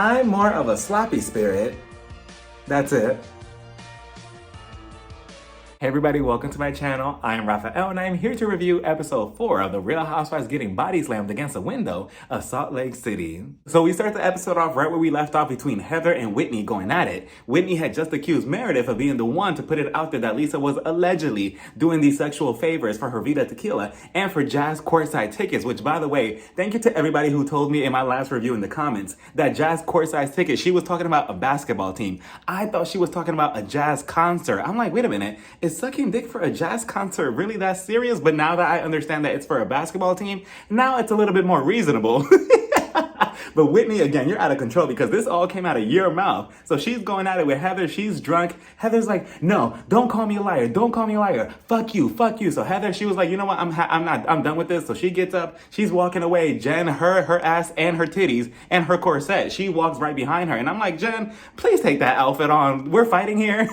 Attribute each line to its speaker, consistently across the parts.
Speaker 1: I'm more of a sloppy spirit. That's it. Hey everybody, welcome to my channel. I am Raphael and I am here to review episode 4 of the Real Housewives getting body slammed against a window of Salt Lake City. So we start the episode off right where we left off between Heather and Whitney going at it. Whitney had just accused Meredith of being the one to put it out there that Lisa was allegedly doing these sexual favors for her Vida Tequila and for Jazz courtside tickets, which by the way, thank you to everybody who told me in my last review in the comments that Jazz courtside tickets, she was talking about a basketball team. I thought she was talking about a Jazz concert. I'm like, wait a minute. Is sucking dick for a Jazz concert really that serious? But now that I understand that it's for a basketball team, now it's a little bit more reasonable. But Whitney, again, you're out of control because this all came out of your mouth. So she's going at it with Heather. She's drunk. Heather's like, no, don't call me a liar. Don't call me a liar. Fuck you. Fuck you. So Heather, she was like, you know what? I'm done with this. So she gets up. She's walking away. Jen, her ass and her titties and her corset. She walks right behind her. And I'm like, Jen, please take that outfit on. We're fighting here.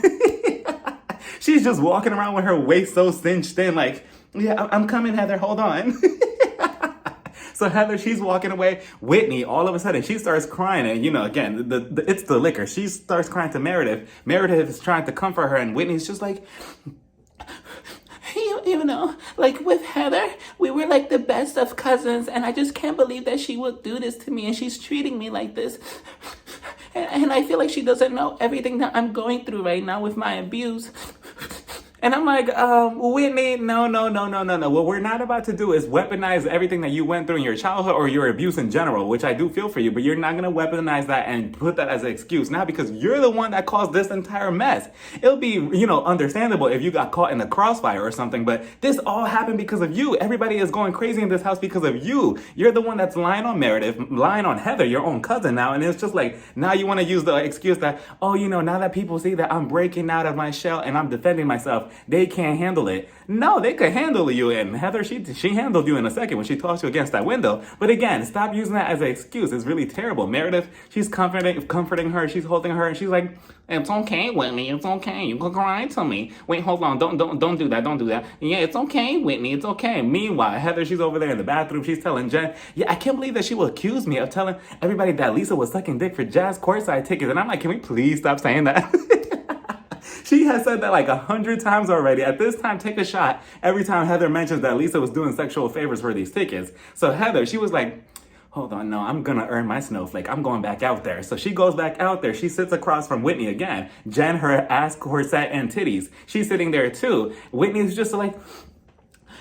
Speaker 1: She's just walking around with her waist so cinched in, like, yeah, I'm coming, Heather, hold on. So Heather, she's walking away. Whitney, all of a sudden, she starts crying. And, you know, again, it's the liquor. She starts crying to Meredith. Meredith is trying to comfort her. And Whitney's just like, you know, like with Heather, we were like the best of cousins. And I just can't believe that she would do this to me. And she's treating me like this. And I feel like she doesn't know everything that I'm going through right now with my abuse. And I'm like, Whitney, no. What we're not about to do is weaponize everything that you went through in your childhood or your abuse in general, which I do feel for you, but you're not going to weaponize that and put that as an excuse now because you're the one that caused this entire mess. It'll be, you know, understandable if you got caught in a crossfire or something, but this all happened because of you. Everybody is going crazy in this house because of you. You're the one that's lying on Meredith, lying on Heather, your own cousin now, and it's just like, now you want to use the excuse that, oh, you know, now that people see that I'm breaking out of my shell and I'm defending myself, they can't handle it. No, they could handle you. And Heather, she handled you in a second when she tossed you against that window. But again, stop using that as an excuse. It's really terrible. Meredith, she's comforting her. She's holding her. And she's like, it's okay, Whitney. It's okay. You can cry to me. Wait, hold on. Don't do that. Don't do that. Yeah, it's okay, Whitney. It's okay. Meanwhile, Heather, she's over there in the bathroom. She's telling Jen, yeah, I can't believe that she will accuse me of telling everybody that Lisa was sucking dick for Jazz courtside tickets. And I'm like, can we please stop saying that? She has said that like 100 times already. At this time, take a shot every time Heather mentions that Lisa was doing sexual favors for these tickets. So Heather, she was like, hold on, no, I'm gonna earn my snowflake. I'm going back out there. So she goes back out there. She sits across from Whitney again. Jen, her ass, corset, and titties. She's sitting there too. Whitney's just like,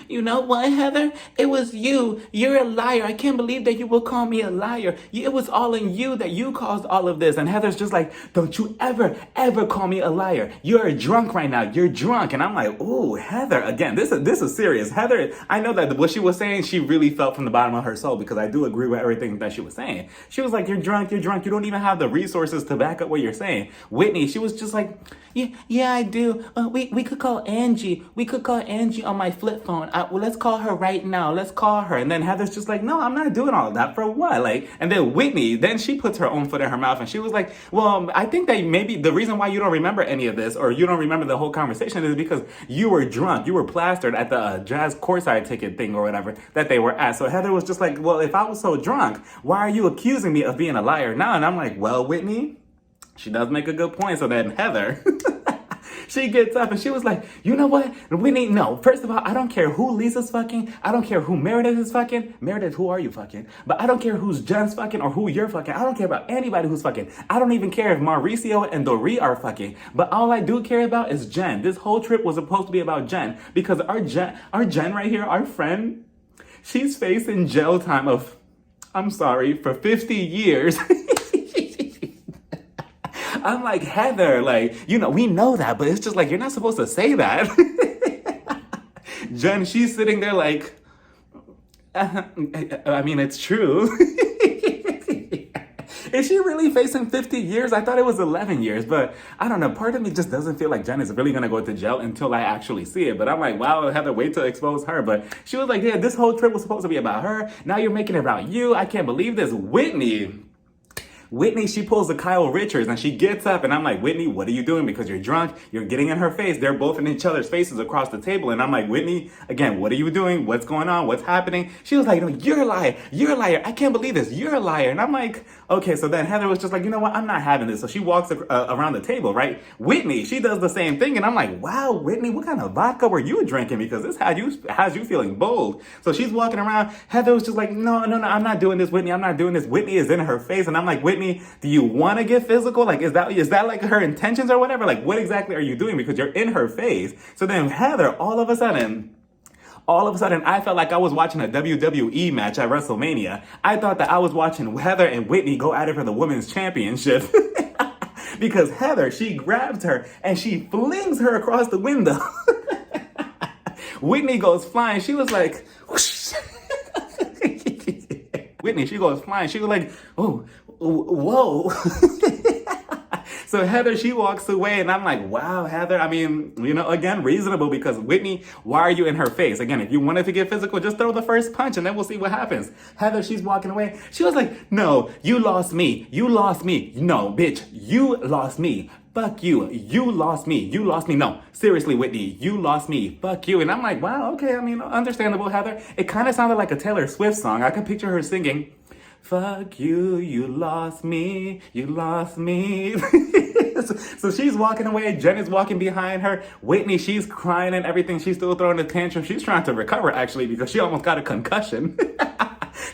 Speaker 1: you know what, Heather? It was you. You're a liar. I can't believe that you will call me a liar. It was all in you that you caused all of this. And Heather's just like, don't you ever call me a liar. You're drunk right now. You're drunk. And I'm like, ooh, Heather. Again, this is serious. Heather, I know that what she was saying, she really felt from the bottom of her soul because I do agree with everything that she was saying. She was like, you're drunk. You don't even have the resources to back up what you're saying. Whitney, she was just like, yeah, I do. We could call Angie. We could call Angie on my flip phone. Well, let's call her right now. Let's call her. And then Heather's just like, no, I'm not doing all of that. For what? Like, and then Whitney, then she puts her own foot in her mouth and she was like, well, I think that maybe the reason why you don't remember any of this or you don't remember the whole conversation is because you were drunk. You were plastered at the Jazz courtside ticket thing or whatever that they were at. So Heather was just like, well, if I was so drunk, why are you accusing me of being a liar now? And I'm like, well, Whitney, she does make a good point. So then Heather, she gets up and she was like, you know what? Whitney, no. First of all, I don't care who Lisa's fucking. I don't care who Meredith is fucking. Meredith, who are you fucking? But I don't care who's Jen's fucking or who you're fucking. I don't care about anybody who's fucking. I don't even care if Mauricio and Dorit are fucking. But all I do care about is Jen. This whole trip was supposed to be about Jen because our Jen right here, our friend, she's facing jail time of, I'm sorry, for 50 years. I'm like, Heather, like, you know, we know that, but it's just like, you're not supposed to say that. Jen, she's sitting there like, I mean, it's true. Is she really facing 50 years? I thought it was 11 years, but I don't know. Part of me just doesn't feel like Jen is really going to go to jail until I actually see it. But I'm like, wow, Heather, wait to expose her. But she was like, yeah, this whole trip was supposed to be about her. Now you're making it about you. I can't believe this. Whitney.
Speaker 2: Whitney, she pulls the Kyle Richards and she gets up and I'm like, Whitney, what are you doing? Because you're drunk, you're getting in her face. They're both in each other's faces across the table. And I'm like, Whitney, again, what are you doing? What's going on? What's happening? She was like, no, you're a liar. You're a liar. I can't believe this. You're a liar. And I'm like, okay. So then Heather was just like, you know what? I'm not having this. So she walks around the table, right? Whitney, she does the same thing. And I'm like, wow, Whitney, what kind of vodka were you drinking? Because this has you feeling bold. So she's walking around. Heather was just like, no, I'm not doing this, Whitney. I'm not doing this. Whitney is in her face. And I'm like, Whitney, do you want to get physical? Like, is that like her intentions or whatever? Like, what exactly are you doing? Because you're in her face. So then Heather, all of a sudden, I felt like I was watching a WWE match at WrestleMania. I thought that I was watching Heather and Whitney go at it for the women's championship. Because Heather, she grabs her and she flings her across the window. Whitney goes flying. She was like, whoosh. Whitney, she goes flying. She was like, oh, whoa. So Heather, she walks away and I'm like, wow, Heather, I mean, again, reasonable because Whitney, why are you in her face? Again, if you wanted to get physical, just throw the first punch and then we'll see what happens. Heather, she's walking away. She was like, no, you lost me. You lost me. No, bitch, you lost me. Fuck you. You lost me. You lost me. No, seriously, Whitney, you lost me. Fuck you. And I'm like, wow, okay. I mean, understandable, Heather. It kind of sounded like a Taylor Swift song. I can picture her singing, fuck you, you lost me, you lost me. So she's walking away. Jen is walking behind her. Whitney, she's crying and everything. She's still throwing a tantrum. She's trying to recover, actually, because she almost got a concussion.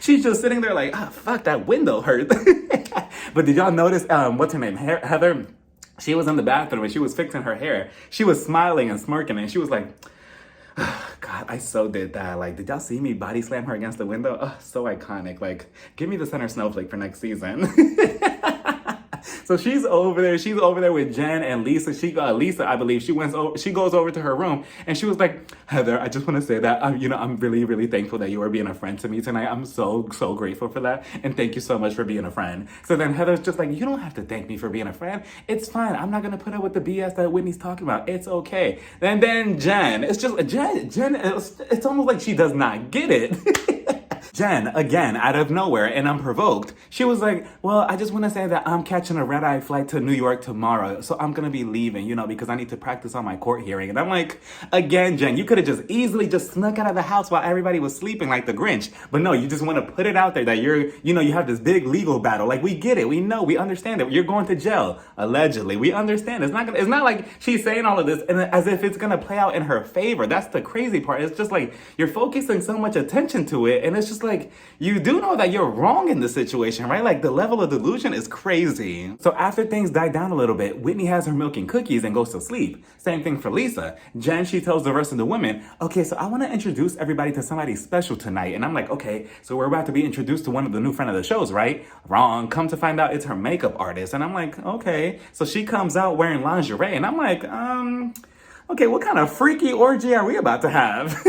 Speaker 2: She's just sitting there like, fuck, that window hurt. But did y'all notice, what's her name? Heather, she was in the bathroom and she was fixing her hair. She was smiling and smirking and she was like, God, I so did that. Like, did y'all see me body slam her against the window? Oh, so iconic. Like, give me the center snowflake for next season. So she's over there with Jen and Lisa. Lisa, I believe, she goes over to her room and she was like, Heather, I just want to say that, I'm really, really thankful that you are being a friend to me tonight. I'm so, so grateful for that. And thank you so much for being a friend. So then Heather's just like, you don't have to thank me for being a friend. It's fine. I'm not going to put up with the BS that Whitney's talking about. It's okay. Then Jen, it's almost like she does not get it. Jen, again, out of nowhere and unprovoked, she was like, well, I just want to say that I'm catching a red-eye flight to New York tomorrow, so I'm going to be leaving, because I need to practice on my court hearing. And I'm like, again, Jen, you could have just easily just snuck out of the house while everybody was sleeping like the Grinch. But no, you just want to put it out there that you have this big legal battle. Like, we get it. We know. We understand it. You're going to jail, allegedly. We understand. It's not like she's saying all of this and as if it's going to play out in her favor. That's the crazy part. It's just like you're focusing so much attention to it, and it's just like, you do know that you're wrong in this situation, right? Like, the level of delusion is crazy. So after things die down a little bit, Whitney has her milk and cookies and goes to sleep. Same thing for Lisa. Jen, she tells the rest of the women, okay, so I want to introduce everybody to somebody special tonight. And I'm like, okay, so we're about to be introduced to one of the new friend of the shows, right? Wrong. Come to find out it's her makeup artist. And I'm like, okay. So she comes out wearing lingerie. And I'm like, okay, what kind of freaky orgy are we about to have?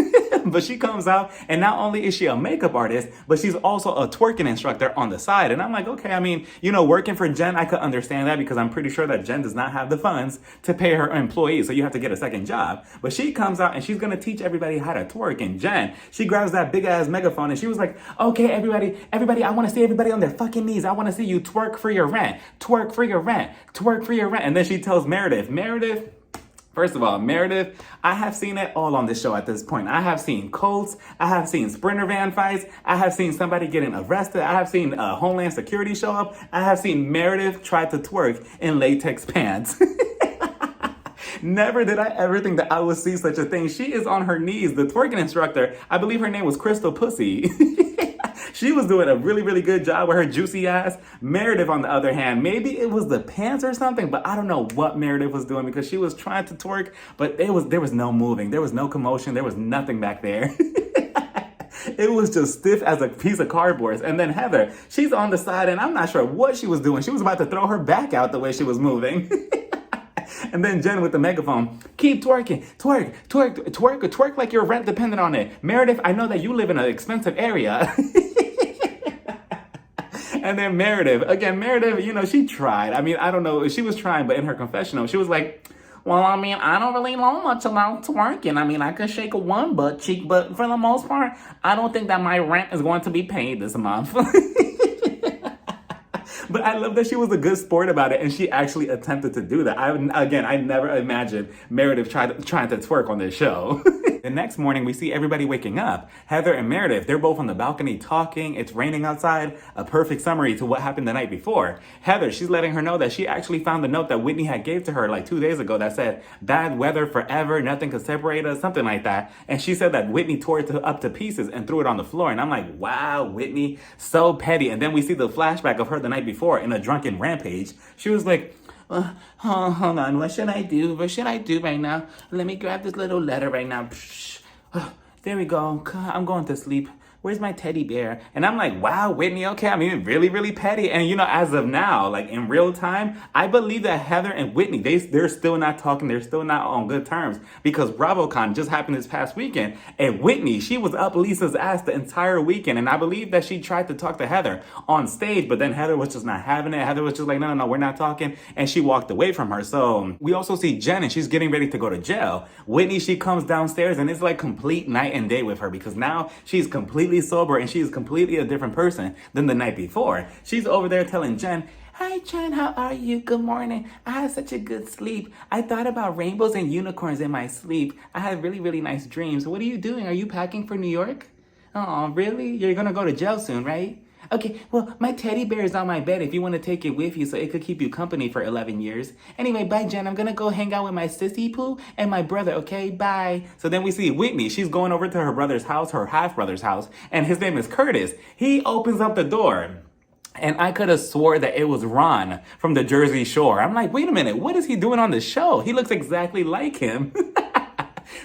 Speaker 2: But she comes out, and not only is she a makeup artist, but she's also a twerking instructor on the side. And I'm like, okay, I mean, working for Jen, I could understand that because I'm pretty sure that Jen does not have the funds to pay her employees, so you have to get a second job. But she comes out, and she's going to teach everybody how to twerk. And Jen, she grabs that big-ass megaphone, and she was like, okay, everybody, I want to see everybody on their fucking knees. I want to see you twerk for your rent, twerk for your rent, twerk for your rent. And then she tells Meredith, first of all, Meredith, I have seen it all on this show at this point. I have seen cults. I have seen Sprinter van fights. I have seen somebody getting arrested. I have seen Homeland Security show up. I have seen Meredith try to twerk in latex pants. Never did I ever think that I would see such a thing. She is on her knees. The twerking instructor, I believe her name was Crystal Pussy. She was doing a really, really good job with her juicy ass. Meredith, on the other hand, maybe it was the pants or something, but I don't know what Meredith was doing because she was trying to twerk, but there was no moving. There was no commotion. There was nothing back there. It was just stiff as a piece of cardboard. And then Heather, she's on the side, and I'm not sure what she was doing. She was about to throw her back out the way she was moving. And then Jen with the megaphone, keep twerking, twerk like your rent depended on it. Meredith, I know that you live in an expensive area. And then Meredith, she tried. I mean, I don't know, she was trying, but in her confessional, she was like, well, I mean, I don't really know much about twerking. I mean, I can shake one butt cheek, but for the most part, I don't think that my rent is going to be paid this month. But I love that she was a good sport about it and she actually attempted to do that. I never imagined Meredith trying to twerk on this show. The next morning, we see everybody waking up. Heather and Meredith, they're both on the balcony talking. It's raining outside. A perfect summary to what happened the night before. Heather, she's letting her know that she actually found the note that Whitney had gave to her like 2 days ago that said, bad weather forever, nothing could separate us, something like that. And she said that Whitney tore it up to pieces and threw it on the floor. And I'm like, wow, Whitney, so petty. And then we see the flashback of her the night before in a drunken rampage. She was like, hold on, what should I do? What should I do right now? Let me grab this little letter right now. There we go. I'm going to sleep. Where's my teddy bear? And I'm like, wow, Whitney, okay. I mean, really, really petty. And you know, as of now, like in real time, I believe that Heather and Whitney, they're still not talking. They're still not on good terms because BravoCon just happened this past weekend. And Whitney, she was up Lisa's ass the entire weekend. And I believe that she tried to talk to Heather on stage, but then Heather was just not having it. Heather was just like, no, we're not talking. And she walked away from her. So we also see Jen and she's getting ready to go to jail. Whitney, she comes downstairs and it's like complete night and day with her because now she's completely sober and she's completely a different person than the night before. She's over there telling Jen, hi Jen, how are you? Good morning. I had such a good sleep. I thought about rainbows and unicorns in my sleep. I had really, really nice dreams. What are you doing? Are you packing for New York? Oh, really? You're gonna go to jail soon, right? Okay, well, my teddy bear is on my bed if you want to take it with you so it could keep you company for 11 years. Anyway, bye, Jen. I'm going to go hang out with my sissy poo and my brother, okay? Bye. So then we see Whitney. She's going over to her brother's house, her half-brother's house, and his name is Curtis. He opens up the door. And I could have swore that it was Ron from the Jersey Shore. I'm like, wait a minute, what is he doing on the show? He looks exactly like him.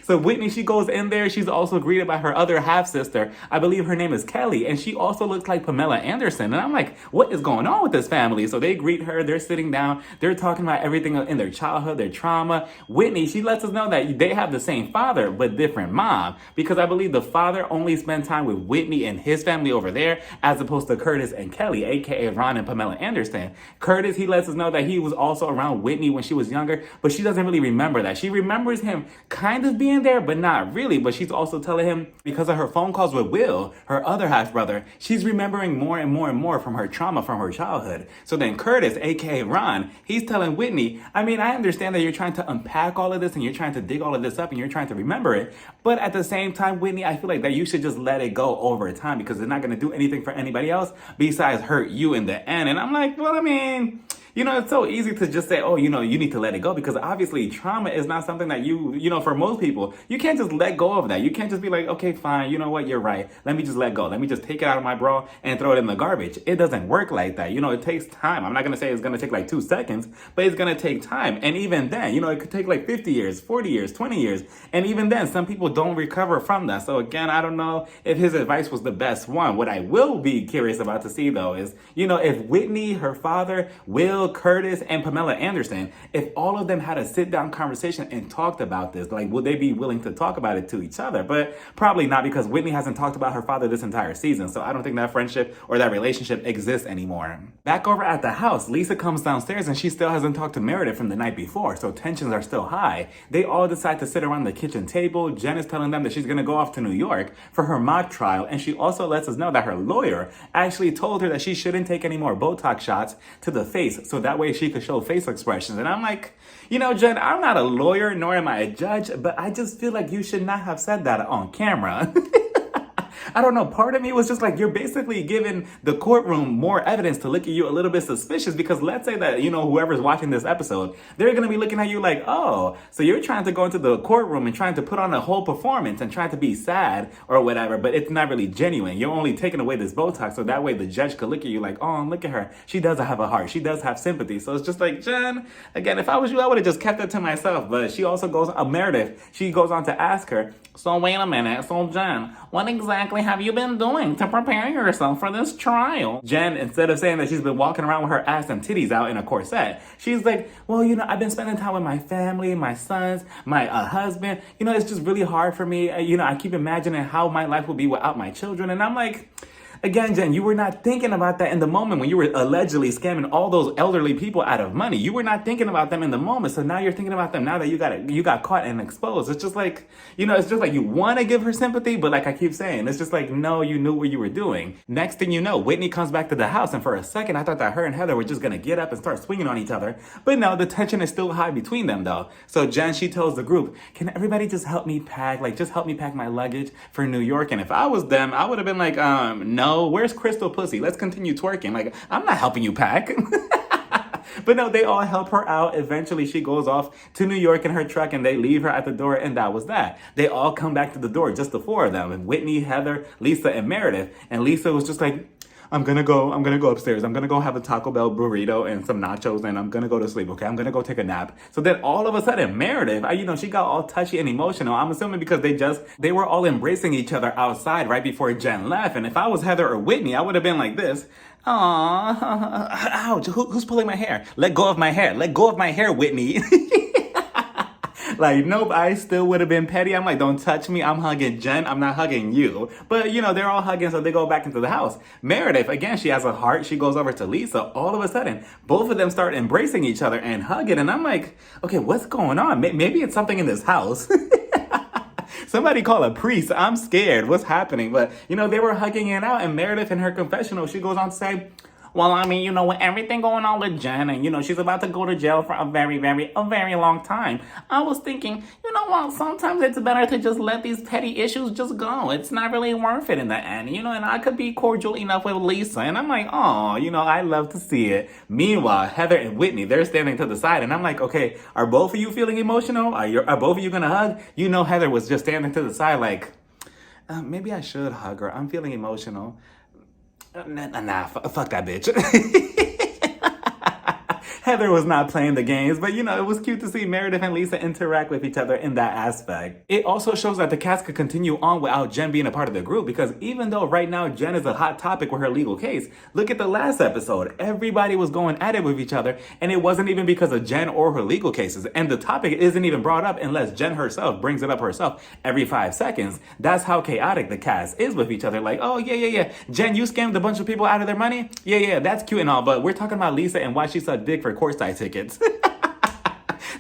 Speaker 2: So Whitney, she goes in there. She's also greeted by her other half-sister. I believe her name is Kelly. And she also looks like Pamela Anderson. And I'm like, what is going on with this family? So they greet her. They're sitting down. They're talking about everything in their childhood, their trauma. Whitney, she lets us know that they have the same father, but different mom. Because I believe the father only spent time with Whitney and his family over there, as opposed to Curtis and Kelly, a.k.a. Ron and Pamela Anderson. Curtis, he lets us know that he was also around Whitney when she was younger, but she doesn't really remember that. She remembers him kind of being there, but not really. But she's also telling him, because of her phone calls with Will, her other half brother, she's remembering more and more and more from her trauma from her childhood. So then Curtis, aka Ron, he's telling Whitney, I mean, I understand that you're trying to unpack all of this and you're trying to dig all of this up and you're trying to remember it, but at the same time, Whitney, I feel like that you should just let it go over time because it's not going to do anything for anybody else besides hurt you in the end. And I'm like, well, I mean, you know, it's so easy to just say, oh, you know, you need to let it go because obviously trauma is not something that you know, for most people, you can't just let go of that. You can't just be like, okay, fine, you know what, you're right. Let me just let go. Let me just take it out of my bra and throw it in the garbage. It doesn't work like that. You know, it takes time. I'm not going to say it's going to take like 2 seconds, but it's going to take time. And even then, you know, it could take like 50 years, 40 years, 20 years. And even then, some people don't recover from that. So again, I don't know if his advice was the best one. What I will be curious about to see though is, you know, if Whitney, her father, Will, Curtis, and Pamela Anderson, if all of them had a sit-down conversation and talked about this, like, would they be willing to talk about it to each other? But probably not because Whitney hasn't talked about her father this entire season. So I don't think that friendship or that relationship exists anymore. Back over at the house, Lisa comes downstairs and she still hasn't talked to Meredith from the night before. So tensions are still high. They all decide to sit around the kitchen table. Jen is telling them that she's going to go off to New York for her mock trial. And she also lets us know that her lawyer actually told her that she shouldn't take any more Botox shots to the face. So that way she could show face expressions. And I'm like, you know, Jen, I'm not a lawyer, nor am I a judge, but I just feel like you should not have said that on camera. I don't know, part of me was just like, you're basically giving the courtroom more evidence to look at you a little bit suspicious because let's say that, you know, whoever's watching this episode, they're going to be looking at you like, oh, so you're trying to go into the courtroom and trying to put on a whole performance and trying to be sad or whatever, but it's not really genuine. You're only taking away this Botox so that way the judge could look at you like, oh, look at her. She does have a heart. She does have sympathy. So it's just like, Jen, again, if I was you, I would have just kept it to myself. But she also goes, Meredith, she goes on to ask her, so wait a minute, so Jen, what exactly have you been doing to prepare yourself for this trial? Jen, instead of saying that she's been walking around with her ass and titties out in a corset, she's like, well, you know, I've been spending time with my family, my sons, my husband. You know, it's just really hard for me. You know, I keep imagining how my life would be without my children. And I'm like, Again, Jen, you were not thinking about that in the moment when you were allegedly scamming all those elderly people out of money. You were not thinking about them in the moment. So now you're thinking about them now that you got caught and exposed. It's just like, it's just like you want to give her sympathy, but like I keep saying, it's just like, no, you knew what you were doing. Next thing you know, Whitney comes back to the house, and for a second, I thought that her and Heather were just going to get up and start swinging on each other. But no, the tension is still high between them though. So Jen, she tells the group, can everybody just help me pack? Like, just help me pack my luggage for New York. And if I was them, I would have been like, no, where's Crystal Pussy? Let's continue twerking. Like, I'm not helping you pack. But no, they all help her out. Eventually, she goes off to New York in her truck, and they leave her at the door, and that was that. They all come back to the door, just the four of them, and Whitney, Heather, Lisa, and Meredith. And Lisa was just like, I'm gonna go upstairs. I'm gonna go have a Taco Bell burrito and some nachos, and I'm gonna go to sleep, okay? I'm gonna go take a nap. So then all of a sudden, Meredith, she got all touchy and emotional. I'm assuming because they were all embracing each other outside right before Jen left. And if I was Heather or Whitney, I would have been like this. Aww, ouch, who's pulling my hair? Let go of my hair. Let go of my hair, Whitney. Like, nope, I still would have been petty. I'm like, don't touch me. I'm hugging Jen. I'm not hugging you. But, they're all hugging, so they go back into the house. Meredith, again, she has a heart. She goes over to Lisa. All of a sudden, both of them start embracing each other and hugging. And I'm like, okay, what's going on? Maybe it's something in this house. Somebody call a priest. I'm scared. What's happening? But, they were hugging it out. And Meredith, in her confessional, she goes on to say, well, with everything going on with Jen and, she's about to go to jail for a very, very long time. I was thinking, sometimes it's better to just let these petty issues just go. It's not really worth it in the end, and I could be cordial enough with Lisa. And I'm like, oh, I love to see it. Meanwhile, Heather and Whitney, they're standing to the side. And I'm like, okay, are both of you feeling emotional? Are both of you going to hug? Heather was just standing to the side like, maybe I should hug her. I'm feeling emotional. Fuck that bitch. Heather was not playing the games, but it was cute to see Meredith and Lisa interact with each other in that aspect. It also shows that the cast could continue on without Jen being a part of the group, because even though right now Jen is a hot topic with her legal case, look at the last episode. Everybody was going at it with each other, and it wasn't even because of Jen or her legal cases. And the topic isn't even brought up unless Jen herself brings it up herself every 5 seconds. That's how chaotic the cast is with each other. Like, oh, yeah. Jen, you scammed a bunch of people out of their money? Yeah, that's cute and all, but we're talking about Lisa and why she sucked dick for courtside tickets.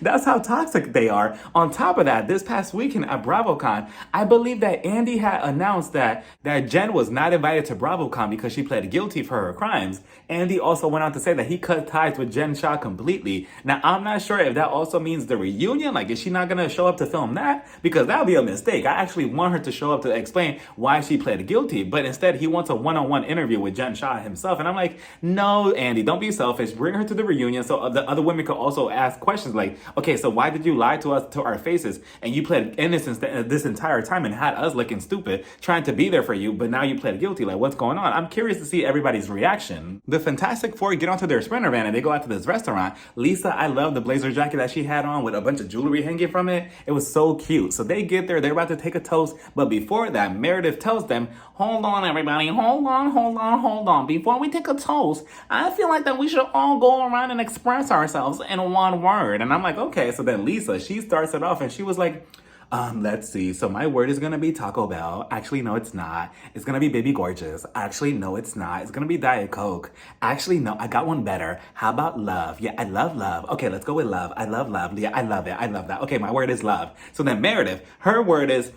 Speaker 2: That's how toxic they are. On top of that, this past weekend at BravoCon, I believe that Andy had announced that Jen was not invited to BravoCon because she pled guilty for her crimes. Andy also went on to say that he cut ties with Jen Shah completely. Now, I'm not sure if that also means the reunion. Like, is she not going to show up to film that? Because that would be a mistake. I actually want her to show up to explain why she pled guilty. But instead, he wants a one-on-one interview with Jen Shah himself. And I'm like, no, Andy, don't be selfish. Bring her to the reunion so the other women could also ask questions like, okay, so why did you lie to us to our faces and you pled innocence this entire time and had us looking stupid trying to be there for you, but now you pled guilty? Like, what's going on? I'm curious to see everybody's reaction. The Fantastic Four get onto their Sprinter van and they go out to this restaurant. Lisa, I love the blazer jacket that she had on with a bunch of jewelry hanging from it. It was so cute. So they get there, they're about to take a toast, but before that, Meredith tells them, hold on, everybody, hold on. Before we take a toast, I feel like that we should all go around and express ourselves in one word. And I'm like, okay. So then Lisa, she starts it off and she was like, let's see. So my word is going to be Taco Bell. Actually, no, it's not. It's going to be Baby Gorgeous. Actually, no, it's not. It's going to be Diet Coke. Actually, no, I got one better. How about love? Yeah, I love love. Okay, let's go with love. I love love. Yeah, I love it. I love that. Okay, my word is love. So then Meredith, her word is,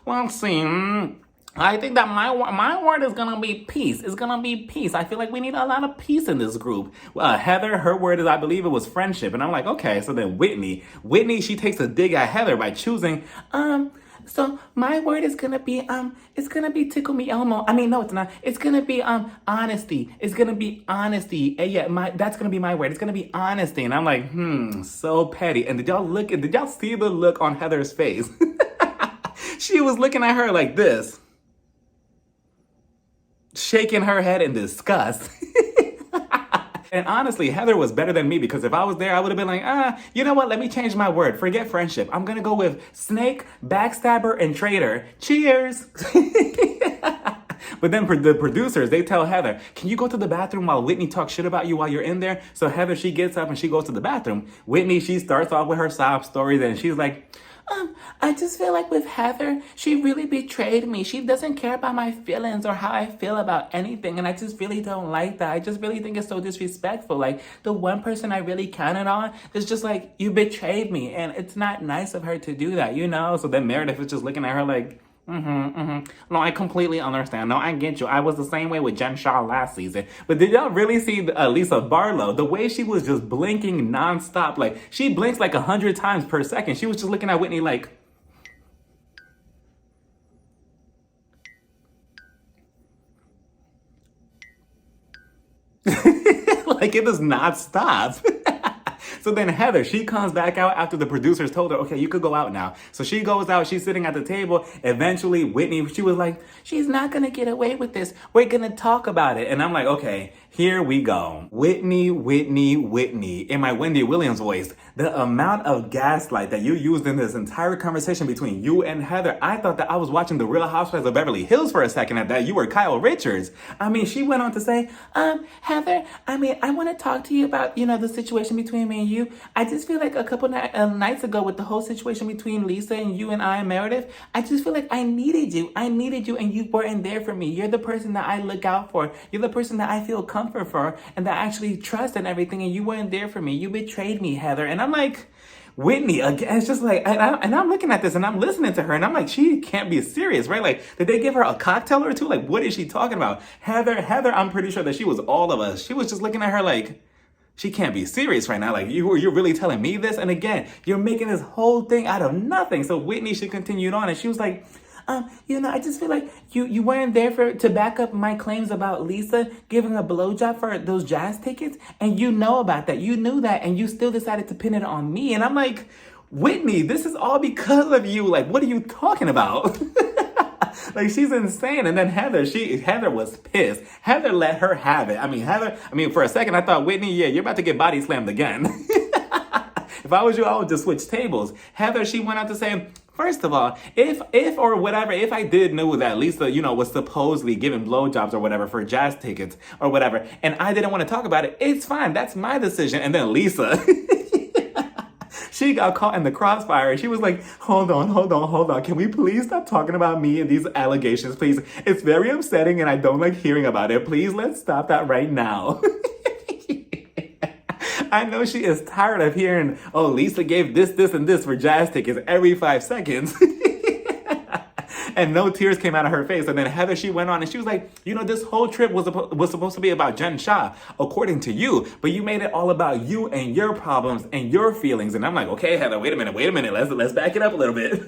Speaker 2: let's see. I think that my word is gonna be peace. It's gonna be peace. I feel like we need a lot of peace in this group. Heather, her word is, I believe it was friendship. And I'm like, okay. So then Whitney, she takes a dig at Heather by choosing, so my word is gonna be, it's gonna be tickle me Elmo. I mean, no, it's not. It's gonna be, honesty. It's gonna be honesty. Yeah, that's gonna be my word. It's gonna be honesty. And I'm like, so petty. And did y'all see the look on Heather's face? She was looking at her like this, shaking her head in disgust. And honestly, Heather was better than me, because if I was there, I would have been like, you know what? Let me change my word. Forget friendship. I'm going to go with snake, backstabber, and traitor. Cheers. But then the producers, they tell Heather, can you go to the bathroom while Whitney talks shit about you while you're in there? So Heather, she gets up and she goes to the bathroom. Whitney, she starts off with her sob stories and she's like,
Speaker 1: I just feel like with Heather, she really betrayed me. She doesn't care about my feelings or how I feel about anything. And I just really don't like that. I just really think it's so disrespectful. Like, the one person I really counted on is just like, you betrayed me. And it's not nice of her to do that, you know? So then Meredith is just looking at her like, No, I completely understand. No, I get you. I was the same way with Jen Shaw last season. But did y'all really see Lisa Barlow? The way she was just blinking nonstop. Like, she blinks like 100 times per second. She was just looking at Whitney like... like, it does not stop. So then Heather, she comes back out after the producers told her, okay, you could go out now. So she goes out, she's sitting at the table. Eventually, Whitney, she was like, she's not going to get away with this. We're going to talk about it. And I'm like, okay, here we go. Whitney, Whitney, Whitney. In my Wendy Williams voice, the amount of gaslight that you used in this entire conversation between you and Heather, I thought that I was watching The Real Housewives of Beverly Hills for a second and that you were Kyle Richards. I mean, she went on to say, Heather, I want to talk to you about, the situation between me and you. I just feel like a couple nights ago with the whole situation between Lisa and you and I and Meredith, I just feel like I needed you. I needed you and you weren't there for me. You're the person that I look out for. You're the person that I feel comfort for and that I actually trust and everything, and you weren't there for me. You betrayed me, Heather. And I'm like, Whitney, again, it's just like, and I'm looking at this and I'm listening to her and I'm like, she can't be serious, right? Like, did they give her a cocktail or two? Like, what is she talking about? Heather, I'm pretty sure that she was all of us. She was just looking at her like, she can't be serious right now. Like, you're really telling me this? And again, you're making this whole thing out of nothing. So Whitney, she continued on and she was like, I just feel like you weren't there to back up my claims about Lisa giving a blowjob for those jazz tickets. And you know about that. You knew that. And you still decided to pin it on me. And I'm like, Whitney, this is all because of you. Like, what are you talking about? Like, she's insane. And then Heather was pissed. Heather let her have it. For a second, I thought, Whitney, yeah, you're about to get body slammed again. If I was you, I would just switch tables. Heather, she went out to say, first of all, if I did know that Lisa, was supposedly giving blowjobs or whatever for jazz tickets or whatever, and I didn't want to talk about it, it's fine. That's my decision. And then Lisa, she got caught in the crossfire. She was like, hold on. Can we please stop talking about me and these allegations, please? It's very upsetting and I don't like hearing about it. Please, let's stop that right now. I know she is tired of hearing, oh, Lisa gave this, and this for jazz tickets every 5 seconds. And no tears came out of her face. And then Heather, she went on and she was like, this whole trip was supposed to be about Jen Shaw, according to you. But you made it all about you and your problems and your feelings. And I'm like, okay, Heather, wait a minute. Let's back it up a little bit.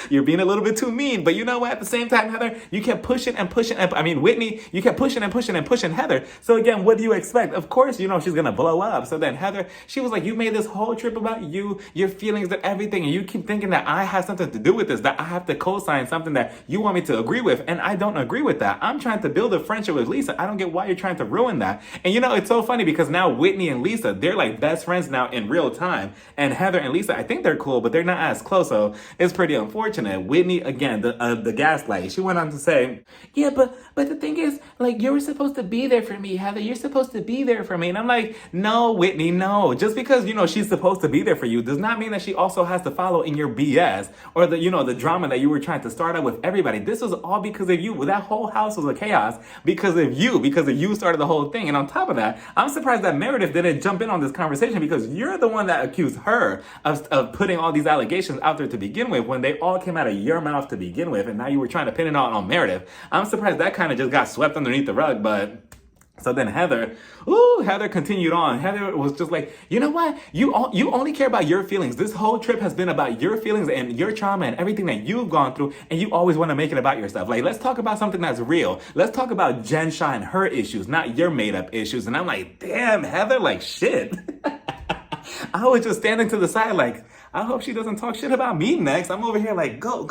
Speaker 1: You're being a little bit too mean. But you know what? At the same time, Heather, you kept pushing and pushing. Whitney, you kept pushing and pushing Heather. So again, what do you expect? Of course, she's going to blow up. So then Heather, she was like, you made this whole trip about you, your feelings and everything. And you keep thinking that I have something to do with this, that I have to co-sign something that you want me to agree with. And I don't agree with that. I'm trying to build a friendship with Lisa. I don't get why you're trying to ruin that. And it's so funny because now Whitney and Lisa, they're like best friends now in real time. And Heather and Lisa, I think they're cool, but they're not as close. So it's pretty unfortunate. Whitney, again, the gaslight. She went on to say, yeah, but the thing is, like, you were supposed to be there for me, Heather. You're supposed to be there for me. And I'm like, no, Whitney, no. Just because, she's supposed to be there for you does not mean that she also has to follow in your BS or the drama that you were trying to start out with everybody. This was all because of you. That whole house was a chaos because of you started the whole thing. And on top of that, I'm surprised that Meredith didn't jump in on this conversation because you're the one that accused her of putting all these allegations out there to begin with when they all came out of your mouth to begin with, and now you were trying to pin it on Meredith. I'm surprised that kind of just got swept underneath the rug, but... So then Heather continued on. Heather was just like, you know what? You only care about your feelings. This whole trip has been about your feelings and your trauma and everything that you've gone through, and you always want to make it about yourself. Like, let's talk about something that's real. Let's talk about Jen Shaw and her issues, not your made-up issues. And I'm like, damn, Heather, like, shit. I was just standing to the side like, I hope she doesn't talk shit about me next. I'm over here like, go.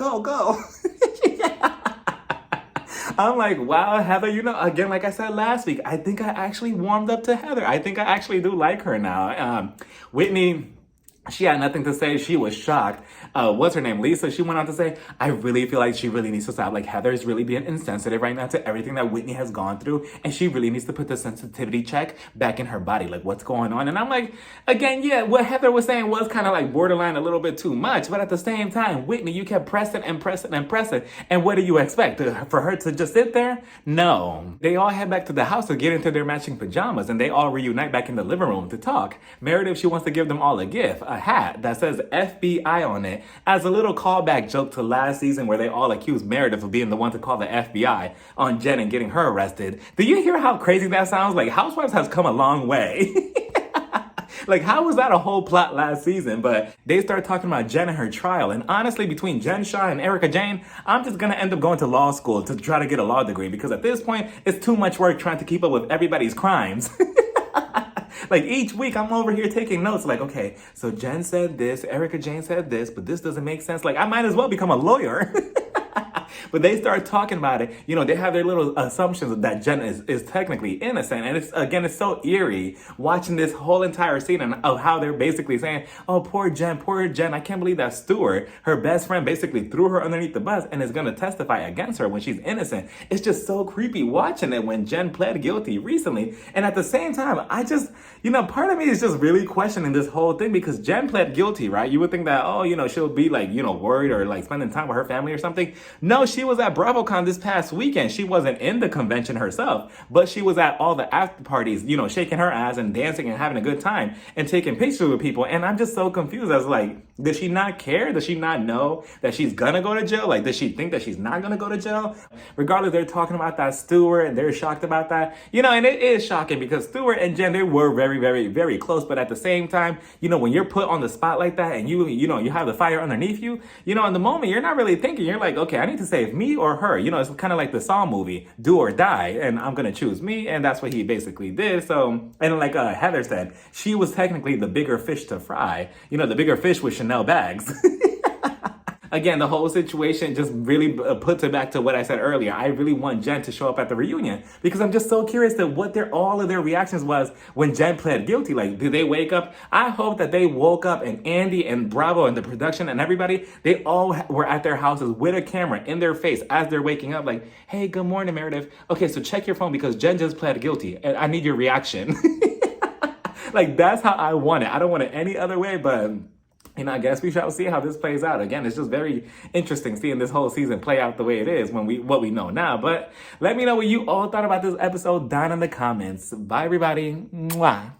Speaker 1: I'm like, wow, Heather, again, like I said last week, I think I actually warmed up to Heather. I think I actually do like her now. Whitney,
Speaker 2: She had nothing to say. She was shocked. What's her name? Lisa. She went on to say, I really feel like she really needs to stop. Like, Heather is really being insensitive right now to everything that Whitney has gone through. And she really needs to put the sensitivity check back in her body. Like, what's going on? And I'm like, again, yeah, what Heather was saying was kind of like borderline a little bit too much. But at the same time, Whitney, you kept pressing and pressing and pressing. And what do you expect? For her to just sit there? No. They all head back to the house to get into their matching pajamas. And they all reunite back in the living room to talk. Meredith, she wants to give them all a gift. A hat that says FBI on it as a little callback joke to last season where they all accused Meredith of being the one to call the FBI on Jen and getting her arrested. Do you hear how crazy that sounds? Like, Housewives has come a long way. Like, how was that a whole plot last season? But they start talking about Jen and her trial. And honestly, between Jen Shah and Erica Jane, I'm just going to end up going to law school to try to get a law degree because at this point, it's too much work trying to keep up with everybody's crimes. Like, each week I'm over here taking notes like, okay, so Jen said this, Erica Jane said this, but this doesn't make sense. Like, I might as well become a lawyer. But they start talking about it. You know, they have their little assumptions that Jen is technically innocent. And it's so eerie watching this whole entire scene and of how they're basically saying, oh, poor Jen. I can't believe that Stuart, her best friend, basically threw her underneath the bus and is going to testify against her when she's innocent. It's just so creepy watching it when Jen pled guilty recently. And at the same time, I just, part of me is just really questioning this whole thing because Jen pled guilty, right? You would think that, oh, she'll be like, worried or like spending time with her family or something. No, she was at BravoCon this past weekend. She wasn't in the convention herself, but she was at all the after parties, shaking her ass and dancing and having a good time and taking pictures with people. And I'm just so confused. I was like, does she not care? Does she not know that she's gonna go to jail? Like, does she think that she's not gonna go to jail? Regardless, they're talking about that Stuart and they're shocked about that. And it is shocking because Stuart and Jen, they were very, very, very close. But at the same time, when you're put on the spot like that and you have the fire underneath you, in the moment, you're not really thinking. You're like, okay, I need to save me or her. It's kind of like the Saw movie, do or die. And I'm going to choose me. And that's what he basically did. So, and like Heather said, she was technically the bigger fish to fry. The bigger fish was Chanel bags. Again, the whole situation just really puts it back to what I said earlier. I really want Jen to show up at the reunion because I'm just so curious to what all of their reactions was when Jen pled guilty. Like, did they wake up? I hope that they woke up and Andy and Bravo and the production and everybody, they all were at their houses with a camera in their face as they're waking up like, hey, good morning, Meredith. Okay, so check your phone because Jen just pled guilty and I need your reaction. Like, that's how I want it. I don't want it any other way, but I guess we shall see how this plays out. Again, it's just very interesting seeing this whole season play out the way it is what we know now. But let me know what you all thought about this episode down in the comments. Bye, everybody. Mwah.